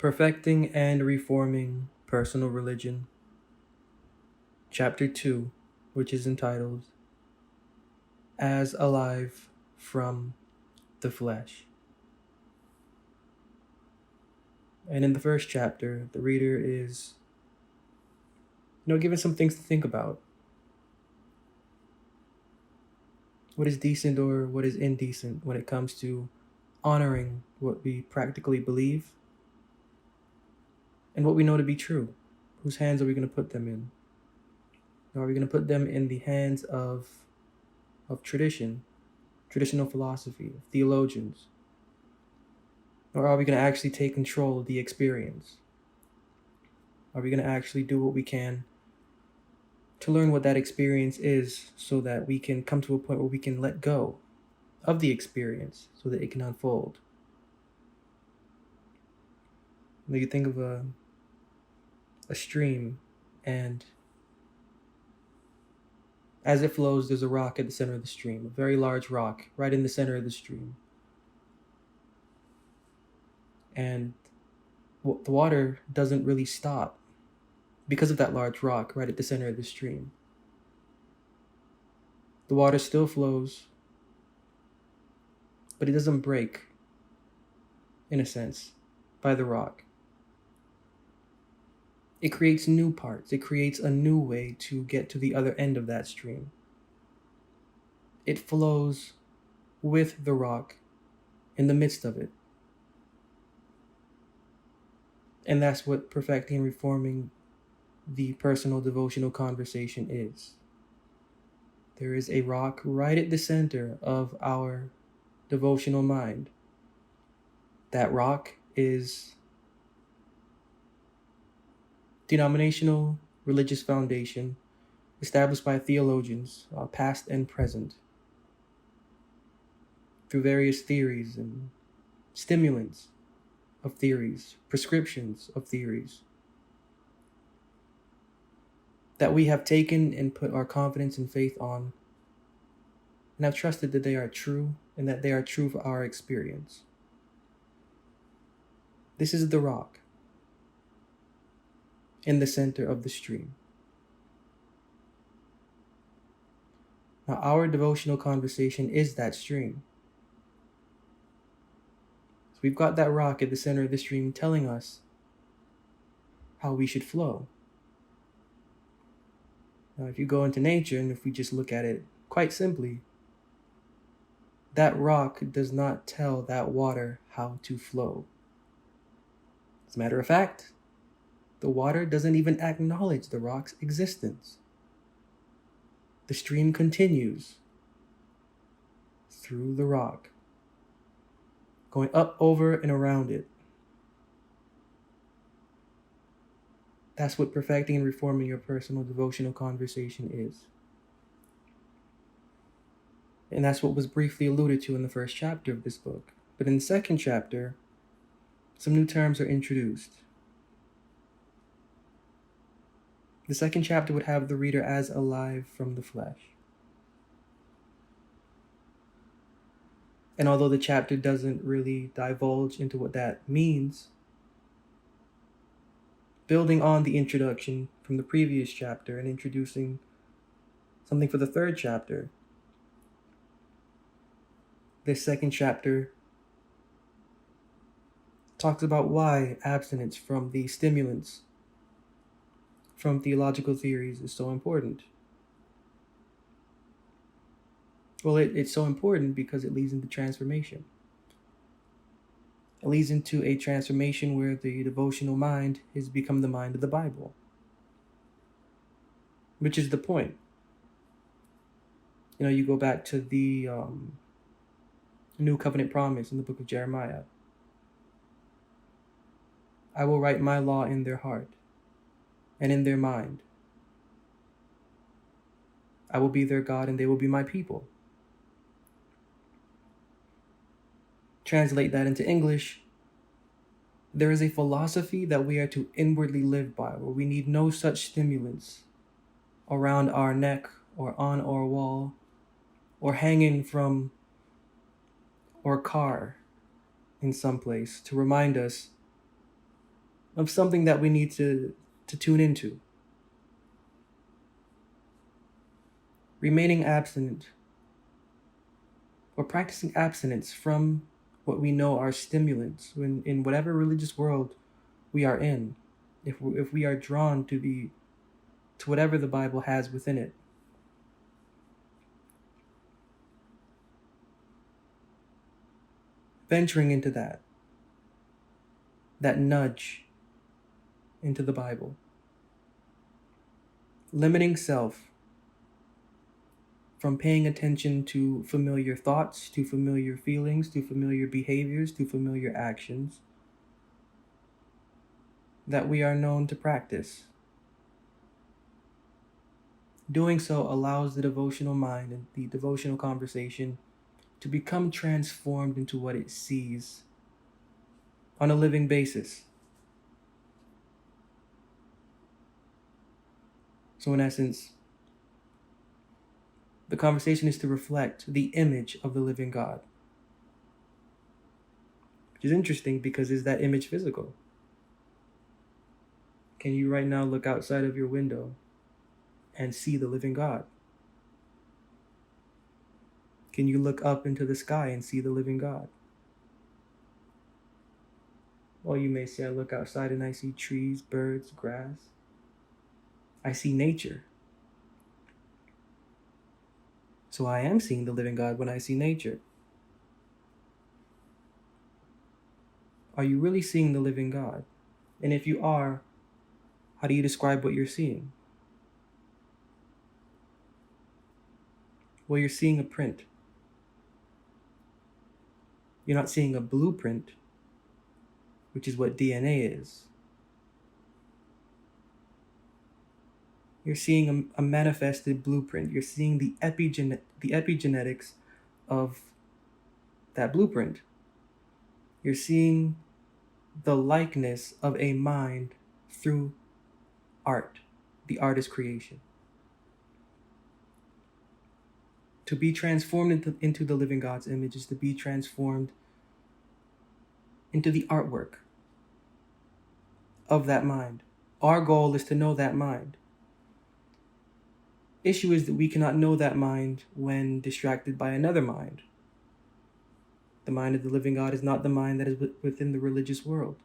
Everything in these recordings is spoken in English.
Perfecting and Reforming Personal Religion, Chapter 2, which is entitled As Alive from the Flesh. And in the first chapter, the reader is, given some things to think about. What is decent or what is indecent when it comes to honoring what we practically believe and what we know to be true? Whose hands are we going to put them in? Are we going to put them in the hands of tradition, traditional philosophy, of theologians? Or are we going to actually take control of the experience? Are we going to actually do what we can to learn what that experience is so that we can come to a point where we can let go of the experience so that it can unfold? You think of a stream, and as it flows, there's a rock at the center of the stream, a very large rock right in the center of the stream. And the water doesn't really stop because of that large rock right at the center of the stream. The water still flows, but it doesn't break, in a sense, by the rock. It creates new parts. It creates a new way to get to the other end of that stream. It flows with the rock in the midst of it. And that's what perfecting and reforming the personal devotional conversation is. There is a rock right at the center of our devotional mind. That rock is denominational religious foundation established by theologians, past and present, through various theories and stimulants of theories, prescriptions of theories, that we have taken and put our confidence and faith on, and have trusted that they are true and that they are true for our experience. This is the rock in the center of the stream. Now, our devotional conversation is that stream. So we've got that rock at the center of the stream telling us how we should flow. Now, if you go into nature, and if we just look at it quite simply, that rock does not tell that water how to flow. As a matter of fact, the water doesn't even acknowledge the rock's existence. The stream continues through the rock, going up, over, and around it. That's what perfecting and reforming your personal devotional conversation is. And that's what was briefly alluded to in the first chapter of this book. But in the second chapter, some new terms are introduced. The second chapter would have the reader as alive from the flesh. And although the chapter doesn't really divulge into what that means, building on the introduction from the previous chapter and introducing something for the third chapter, this second chapter talks about why abstinence from the stimulants from theological theories is so important. Well, it's so important because it leads into transformation. It leads into a transformation where the devotional mind has become the mind of the Bible, which is the point. You go back to the New Covenant promise in the book of Jeremiah. I will write my law in their heart and in their mind. I will be their God and they will be my people. Translate that into English. There is a philosophy that we are to inwardly live by, where we need no such stimulants around our neck or on our wall or hanging from our car in some place to remind us of something that we need to tune into. Remaining abstinent, or practicing abstinence from what we know are stimulants in whatever religious world we are in, if we are drawn to whatever the Bible has within it. Venturing into that nudge into the Bible. Limiting self from paying attention to familiar thoughts, to familiar feelings, to familiar behaviors, to familiar actions that we are known to practice. Doing so allows the devotional mind and the devotional conversation to become transformed into what it sees on a living basis. So in essence, the conversation is to reflect the image of the living God. Which is interesting because is that image physical? Can you right now look outside of your window and see the living God? Can you look up into the sky and see the living God? Well, you may say, I look outside and I see trees, birds, grass. I see nature. So I am seeing the living God when I see nature. Are you really seeing the living God? And if you are, how do you describe what you're seeing? Well, you're seeing a print. You're not seeing a blueprint, which is what DNA is. You're seeing a manifested blueprint. You're seeing the epigenetics of that blueprint. You're seeing the likeness of a mind through art, the artist's creation. To be transformed into the living God's image is to be transformed into the artwork of that mind. Our goal is to know that mind. Issue is that we cannot know that mind when distracted by another mind. The mind of the living God is not the mind that is within the religious world.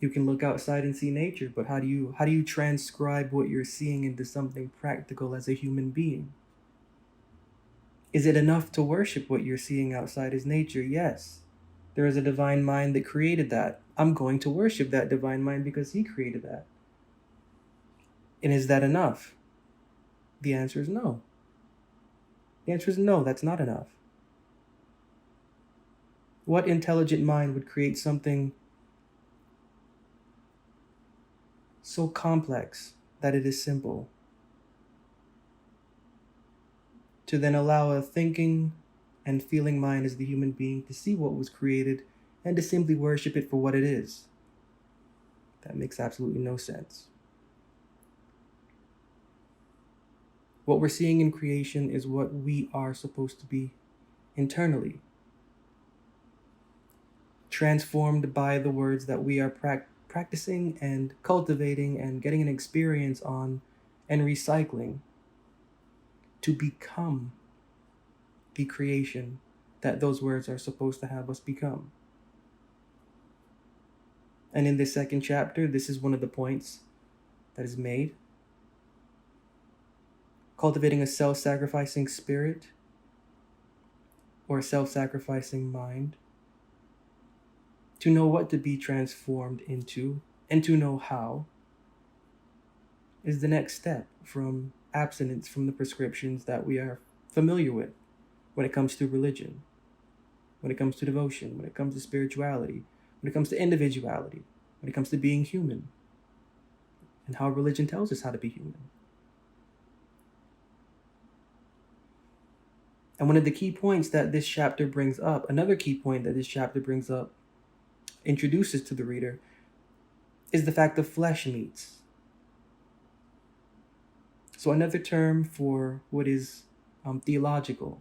You can look outside and see nature, but how do you transcribe what you're seeing into something practical as a human being? Is it enough to worship what you're seeing outside as nature? Yes. There is a divine mind that created that. I'm going to worship that divine mind because he created that. And is that enough? The answer is no. The answer is no, that's not enough. What intelligent mind would create something so complex that it is simple, to then allow a thinking and feeling mind as the human being to see what was created and to simply worship it for what it is? That makes absolutely no sense. What we're seeing in creation is what we are supposed to be internally, transformed by the words that we are practicing and cultivating and getting an experience on and recycling to become the creation that those words are supposed to have us become. And in this second chapter, this is one of the points that is made. Cultivating a self-sacrificing spirit or a self-sacrificing mind, to know what to be transformed into and to know how, is the next step from abstinence from the prescriptions that we are familiar with when it comes to religion, when it comes to devotion, when it comes to spirituality, when it comes to individuality, when it comes to being human, and how religion tells us how to be human. And one of the key points that this chapter brings up, another key point that this chapter brings up, introduces to the reader, is the fact of flesh meats. So another term for what is theological,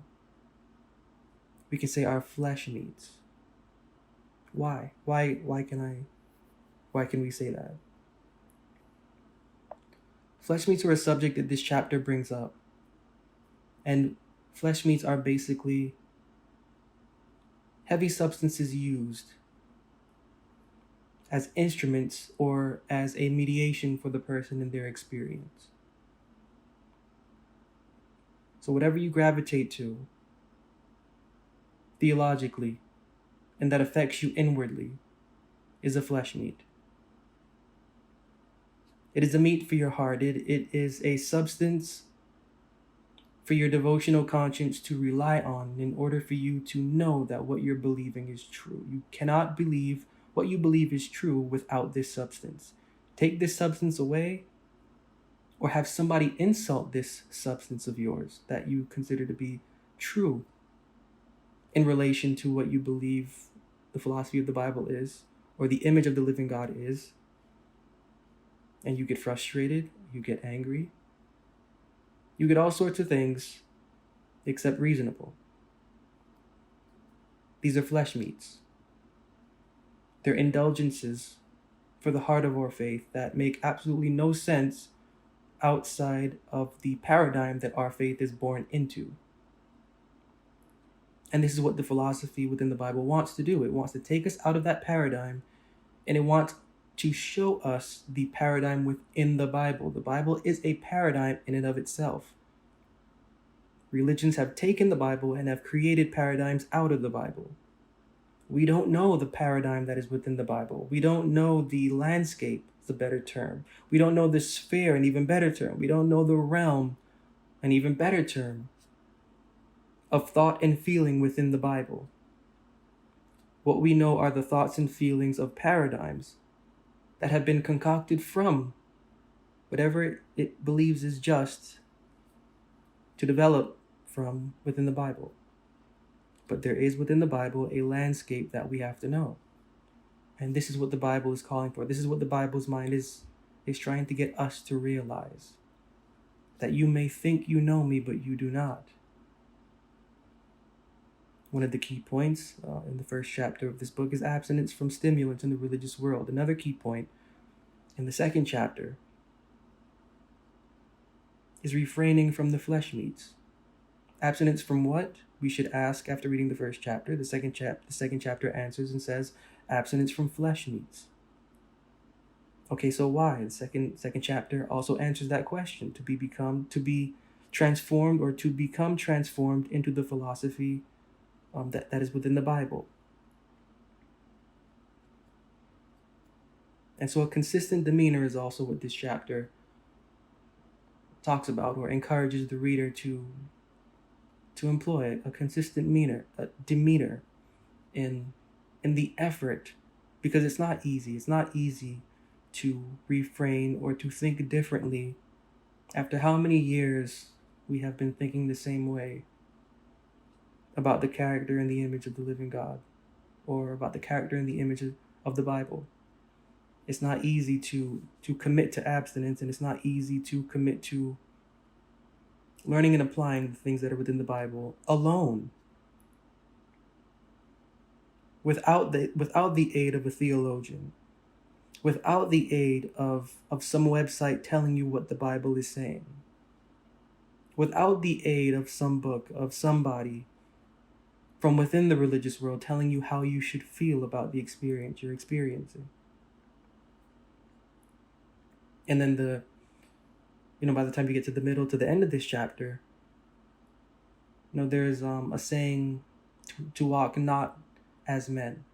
we can say our flesh meats. Why? Why can we say that? Flesh meats are a subject that this chapter brings up. And flesh meats are basically heavy substances used as instruments or as a mediation for the person in their experience. So whatever you gravitate to theologically and that affects you inwardly is a flesh meat. It is a meat for your heart. It is a substance for your devotional conscience to rely on in order for you to know that what you're believing is true. You cannot believe what you believe is true without this substance. Take this substance away, or have somebody insult this substance of yours that you consider to be true in relation to what you believe the philosophy of the Bible is, or the image of the living God is, and you get frustrated, you get angry, you get all sorts of things except reasonable. These are flesh meats. They're indulgences for the heart of our faith that make absolutely no sense outside of the paradigm that our faith is born into. And this is what the philosophy within the Bible wants to do. It wants to take us out of that paradigm, and it wants to show us the paradigm within the Bible. The Bible is a paradigm in and of itself. Religions have taken the Bible and have created paradigms out of the Bible. We don't know the paradigm that is within the Bible. We don't know the landscape, is a better term. We don't know the sphere, an even better term. We don't know the realm, an even better term, of thought and feeling within the Bible. What we know are the thoughts and feelings of paradigms that have been concocted from whatever it believes is just to develop from within the Bible. But there is within the Bible a landscape that we have to know. And this is what the Bible is calling for. This is what the Bible's mind is trying to get us to realize. That you may think you know me, but you do not. One of the key points in the first chapter of this book is abstinence from stimulants in the religious world. Another key point in the second chapter is refraining from the flesh meats. Abstinence from what? We should ask after reading the first chapter. The second chapter answers and says, abstinence from flesh meats. Okay, so why? The second chapter also answers that question, to be transformed or to become transformed into the philosophy that is within the Bible. And so a consistent demeanor is also what this chapter talks about, or encourages the reader to employ a consistent demeanor in the effort, because it's not easy. It's not easy to refrain or to think differently after how many years we have been thinking the same way about the character and the image of the living God, or about the character and the image of the Bible. It's not easy to commit to abstinence, and it's not easy to commit to learning and applying the things that are within the Bible alone, without the aid of a theologian, without the aid of some website telling you what the Bible is saying, without the aid of some book, of somebody from within the religious world telling you how you should feel about the experience you're experiencing. And then by the time you get to the end of this chapter, there's a saying to walk not as men.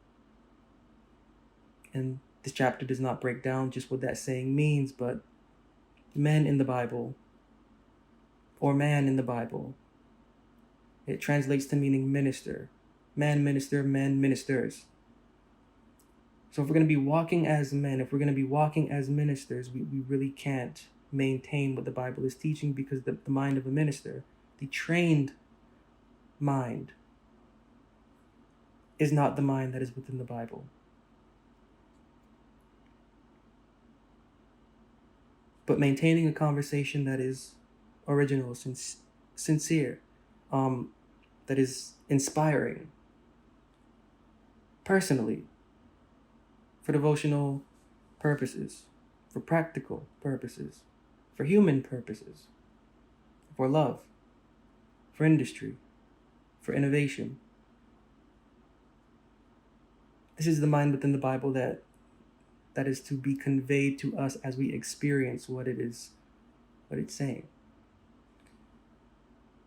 And this chapter does not break down just what that saying means, but men in the Bible, or man in the Bible, it translates to meaning minister. Man minister, men ministers. So if we're going to be walking as men, if we're going to be walking as ministers, we really can't maintain what the Bible is teaching, because the mind of a minister, the trained mind, is not the mind that is within the Bible. But maintaining a conversation that is original, sincere, that is inspiring. Personally, for devotional purposes, for practical purposes, for human purposes, for love, for industry, for innovation. This is the mind within the Bible that is to be conveyed to us as we experience what it's saying.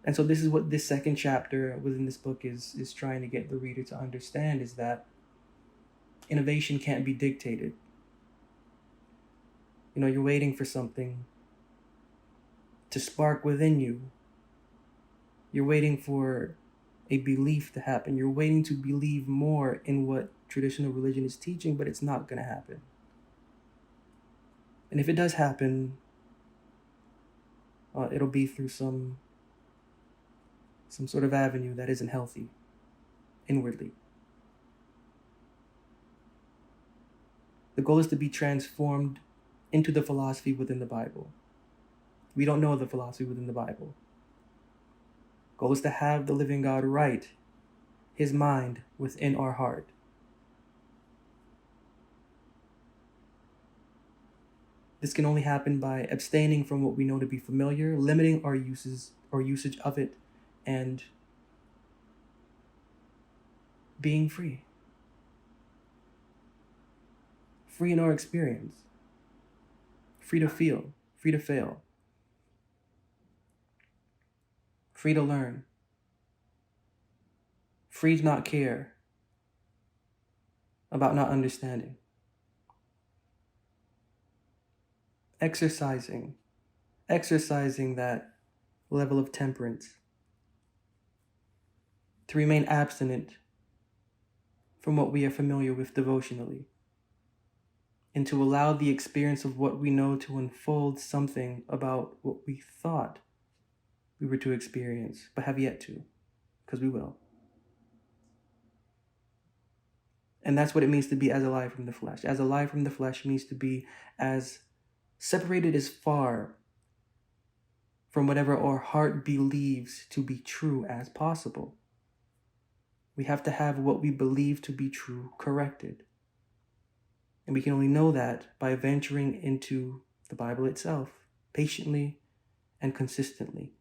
And so this is what this second chapter within this book is trying to get the reader to understand, is that innovation can't be dictated. You're waiting for something to spark within you. You're waiting for a belief to happen. You're waiting to believe more in what traditional religion is teaching, but it's not going to happen. And if it does happen, it'll be through some sort of avenue that isn't healthy inwardly. The goal is to be transformed into the philosophy within the Bible. We don't know the philosophy within the Bible. The goal is to have the living God write his mind within our heart. This can only happen by abstaining from what we know to be familiar, limiting our usage of it, and being free. Free in our experience. Free to feel. Free to fail. Free to learn. Free to not care about not understanding. Exercising that level of temperance. To remain abstinent from what we are familiar with devotionally, and to allow the experience of what we know to unfold something about what we thought we were to experience, but have yet to, because we will. And that's what it means to be as alive from the flesh. As alive from the flesh means to be as separated as far from whatever our heart believes to be true as possible. We have to have what we believe to be true corrected. And we can only know that by venturing into the Bible itself, patiently and consistently.